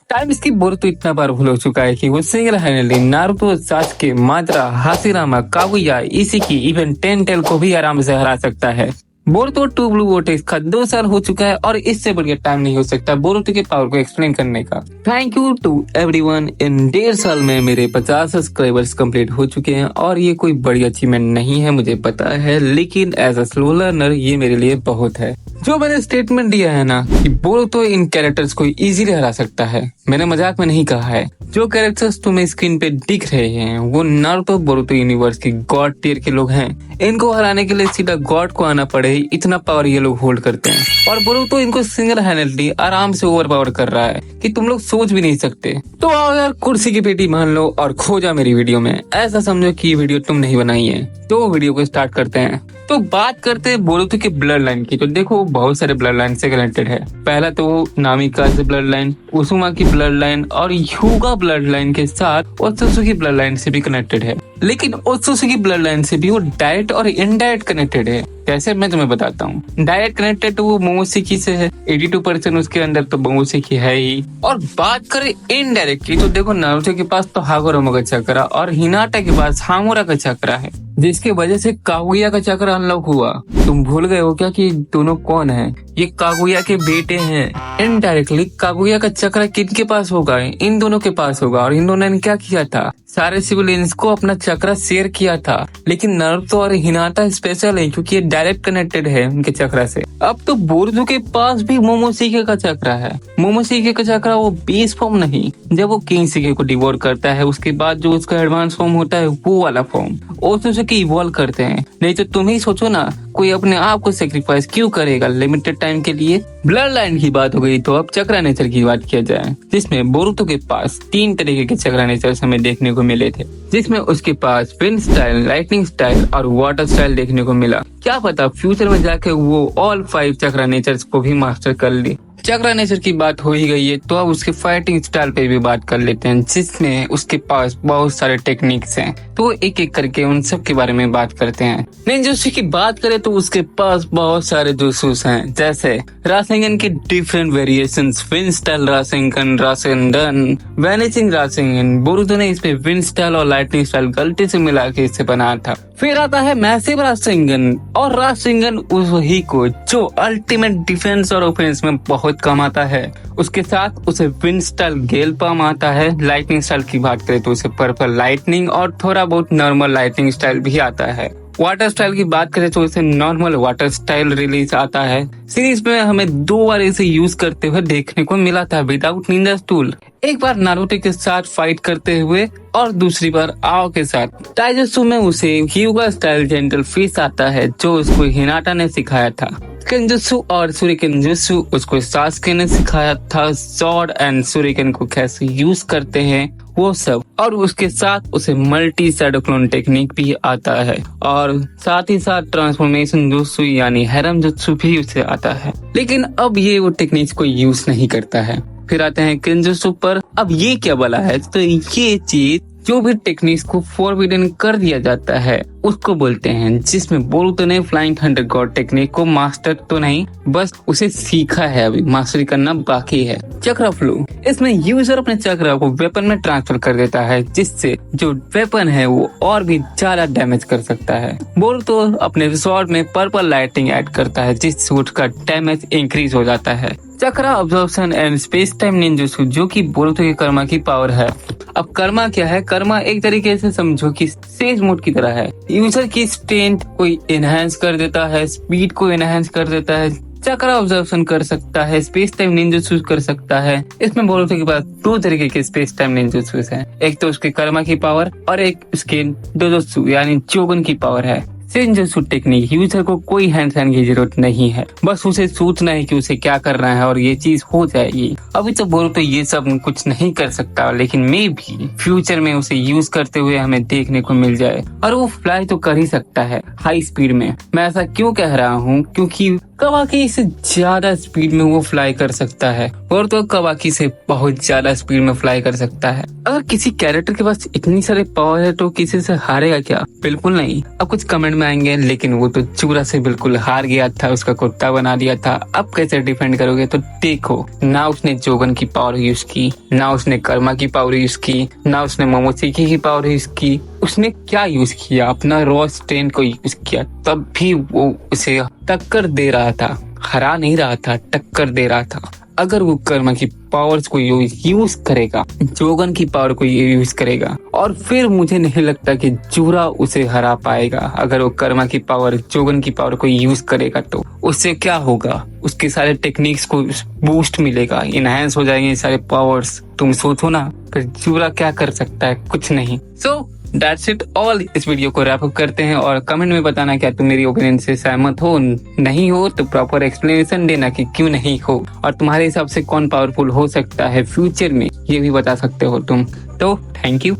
Time skip Boruto इतना powerful हो चुका है कि वो single handedly Naruto, Sasuke, Madara, Hashirama, Kaguya, Isshiki, even ten tail को भी आराम से हरा सकता है। बोरुतो टू ब्लू वोर्टेक्स का 2 साल हो चुका है और इससे बढ़िया टाइम नहीं हो सकता बोरुतो के पावर को एक्सप्लेन करने का। Thank you to everyone. इन 1.5 साल में मेरे 50 सब्सक्राइबर्स कंप्लीट हो चुके हैं और ये कोई बड़ी अचीवमेंट नहीं है, मुझे पता है, लेकिन एज अ स्लो लर्नर ये मेरे लिए बहुत है। जो मैंने स्टेटमेंट दिया है ना कि बोरुतो इन कैरेक्टर्स को इजीली हरा सकता है, मैंने मजाक में नहीं कहा है। जो कैरेक्टर्स तुम्हें स्क्रीन पे दिख रहे हैं वो नारुतो बोरुतो यूनिवर्स की गॉड टियर के लोग हैं। इनको हराने के लिए सीधा गॉड को आना पड़े, इतना पावर ये लोग होल्ड करते हैं और बोरुतो इनको सिंगल हैंडली आराम से ओवर पावर कर रहा है कि तुम लोग सोच भी नहीं सकते। तो आओ यार कुर्सी की पेटी मान लो और खो जा मेरी वीडियो में, ऐसा समझो कि ये वीडियो तुम नहीं बनाई है। तो वीडियो को स्टार्ट करते हैं। तो बात करते हैं बोरुतो के ब्लड लाइन की। तो देखो बहुत सारे ब्लड लाइन से कनेक्टेड है। पहला तो नामिका से ब्लड लाइन, उजुमा की ब्लड लाइन और यूगा ब्लड लाइन के साथ ओत्सुसु की ब्लड लाइन से भी कनेक्टेड है। लेकिन ओत्सुसु की ब्लड लाइन से भी वो डायरेक्ट और इनडायरेक्ट कनेक्टेड है। कैसे, मैं तुम्हें बताता हूँ। डायरेक्ट कनेक्टेड तो वो मोमोशिकी से है, 82% उसके अंदर तो मोमोशिकी है ही। और बात करें इनडायरेक्टली तो देखो नारुतो के पास तो हागोरोमा का चक्रा और हिनाटा के पास हामुरा का चक्रा है, जिसके वजह से कागुया का चक्र अनलॉक हुआ। तुम भूल गए हो क्या कि दोनों कौन हैं? ये कागुया के बेटे हैं। इनडायरेक्टली कागुया का चक्र किनके पास होगा? इन दोनों के पास होगा। और इन दोनों ने क्या किया था? सारे सिविलियंस को अपना चक्र शेयर किया था। लेकिन नारुतो और हिनाटा स्पेशल है क्योंकि ये डायरेक्ट कनेक्टेड है उनके चक्र से। अब तो बोरुतो के पास भी मोमोशिकी का चक्र है। मोमोशिकी का चक्र वो बेस फॉर्म नहीं, जब वो किंगशिकी को डिवोर करता है उसके बाद जो उसका एडवांस फॉर्म होता है वो वाला फॉर्म ओत्सुसुकी इवॉल्व करते हैं। नहीं तो तुम ही सोचो ना, कोई अपने आप को सेक्रीफाइस क्यों करेगा लिमिटेड टाइम के लिए? ब्लड लाइन की बात हो गई तो अब चक्रा नेचर की बात किया जाए, जिसमें बोरुतो के पास 3 तरीके के चक्रा नेचर हमें देखने को मिले थे, जिसमें उसके पास विंड स्टाइल, लाइटनिंग स्टाइल और वाटर स्टाइल देखने को मिला। क्या पता फ्यूचर में जाके वो ऑल 5 चक्रा नेचर्स को भी मास्टर कर ली। चक्रा नेचर की बात हो ही गई है तो अब उसके फाइटिंग स्टाइल पे भी बात कर लेते हैं, जिसमें उसके पास बहुत सारे टेक्निक्स हैं। तो एक एक करके उन सब के बारे में बात करते हैं। निंजुत्सु की बात करें तो उसके पास बहुत सारे जुत्सुस हैं, जैसे रासेंगन के different variations, wind style Rasengan, Rasendan, vanishing Rasengan. Boruto ने इसमें विंड स्टाइल और लाइटनिंग स्टाइल गलती से मिला के इसे बनाया था। फिर आता है मैसिव रासेंगन, और रासेंगन उस वही को जो अल्टीमेट डिफेंस और ऑफेंस में बहुत कम आता है। उसके साथ उसे विंड स्टाइल गेल पाम आता है। लाइटनिंग स्टाइल की बात करें तो उसे पर्पल लाइटनिंग और थोड़ा बहुत नॉर्मल लाइटनिंग स्टाइल भी आता है। वाटर स्टाइल की बात करें तो इसे नॉर्मल वाटर स्टाइल रिलीज आता है। सीरीज में हमें 2 बार इसे यूज करते हुए देखने को मिला था विदाउट निंजा टूल। एक बार नारुतो के साथ फाइट करते हुए और दूसरी बार आओ के साथ। टाइजुत्सु में उसे ह्यूगा स्टाइल जेंटल फिश आता है जो उसको हिनाटा ने सिखाया था। केंजुत्सु और सूरिकेन जुत्सु उसको सास्के ने सिखाया था। सॉर्ड एंड सूरिकेन को कैसे यूज करते हैं वो सब, और उसके साथ उसे मल्टी शैडो क्लोन टेक्निक भी आता है और साथ ही साथ ट्रांसफॉर्मेशन जुत्सु यानी हैरम जुत्सु भी उसे आता है। लेकिन अब ये वो टेक्निक्स को यूज नहीं करता है। फिर आते हैं केंजुत्सु पर। अब ये क्या बला है? तो ये चीज जो भी टेक्निक्स को फॉरबिडन कर दिया जाता है उसको बोलते हैं, जिसमें बोरुतो ने फ्लाइंग थंडर गॉड टेक्निक को मास्टर तो नहीं, बस उसे सीखा है, अभी मास्टरी करना बाकी है। चक्रा फ्लो, इसमें यूजर अपने चक्रा को वेपन में ट्रांसफर कर देता है, जिससे जो वेपन है वो और भी ज्यादा डैमेज कर सकता है। बोरुतो अपने स्वॉर्ड में पर्पल लाइटिंग ऐड करता है, जिससे उसका डैमेज इंक्रीज हो जाता है। Chakra absorption and space time ninjutsu जो कि बोरुतो के कर्मा की पावर है। अब कर्मा क्या है? कर्मा एक तरीके से समझो कि सेज मोड की तरह है। यूजर की स्ट्रेंथ को एनहांस कर देता है, स्पीड को एनहांस कर देता है। चक्रा ऑब्जर्वेशन कर सकता है, स्पेस टाइम निंजुत्सु कर सकता है। इसमें बोरुतो के पास 2 तरीके के स्पेस टाइम निंजुत्सु हैं। एक तो उसके कर्मा की पावर और एक उसके डोजोत्सु यानी चोगन की पावर है। सेंजुत्सु टेक्निक यूजर को कोई हैंड साइन की जरूरत नहीं है, बस उसे सोचना है कि उसे क्या करना है और ये चीज हो जाएगी। अभी तो बोरुतो ये सब कुछ नहीं कर सकता, लेकिन मे भी फ्यूचर में उसे यूज करते हुए हमें देखने को मिल जाए। और वो फ्लाई तो कर ही सकता है हाई स्पीड में। मैं ऐसा क्यों कह रहा हूँ? क्योंकि कवाकी से ज्यादा स्पीड में वो फ्लाई कर सकता है, और तो कवाकी से बहुत ज्यादा स्पीड में फ्लाई कर सकता है। अगर किसी कैरेक्टर के पास इतनी सारे पावर है तो किसी से हारेगा क्या? बिल्कुल नहीं। अब कुछ कमेंट में आएंगे लेकिन वो तो चूरा से बिल्कुल हार गया था, उसका कुत्ता बना दिया था, अब कैसे डिफेंड करोगे? तो देखो, ना उसने जोगन की पावर यूज की, ना उसने कर्मा की पावर यूज की, ना उसने मोमोशिकी की पावर यूज की। उसने क्या यूज किया? अपना रॉ स्ट्रेंथ को यूज किया, तब भी वो उसे टक्कर दे रहा था, हरा नहीं रहा था, टक्कर दे रहा था। अगर वो कर्मा की पावर्स को यूज करेगा, जोगन की पावर को यूज करेगा, और फिर मुझे नहीं लगता कि चूरा उसे हरा पाएगा। अगर वो कर्मा की पावर, जोगन की पावर को यूज करेगा तो उससे क्या होगा? उसके सारे टेक्निक्स को बूस्ट मिलेगा, इनहेंस हो जाएंगे सारे पावर्स। तुम सोचो ना, फिर चूरा क्या कर सकता है? कुछ नहीं। So that's it all. इस वीडियो को रैप अप करते हैं और कमेंट में बताना क्या तुम मेरी ओपिनियन से सहमत हो। नहीं हो तो प्रॉपर एक्सप्लेनेशन देना कि क्यों नहीं हो, और तुम्हारे हिसाब से कौन पावरफुल हो सकता है फ्यूचर में, ये भी बता सकते हो तुम। तो थैंक यू।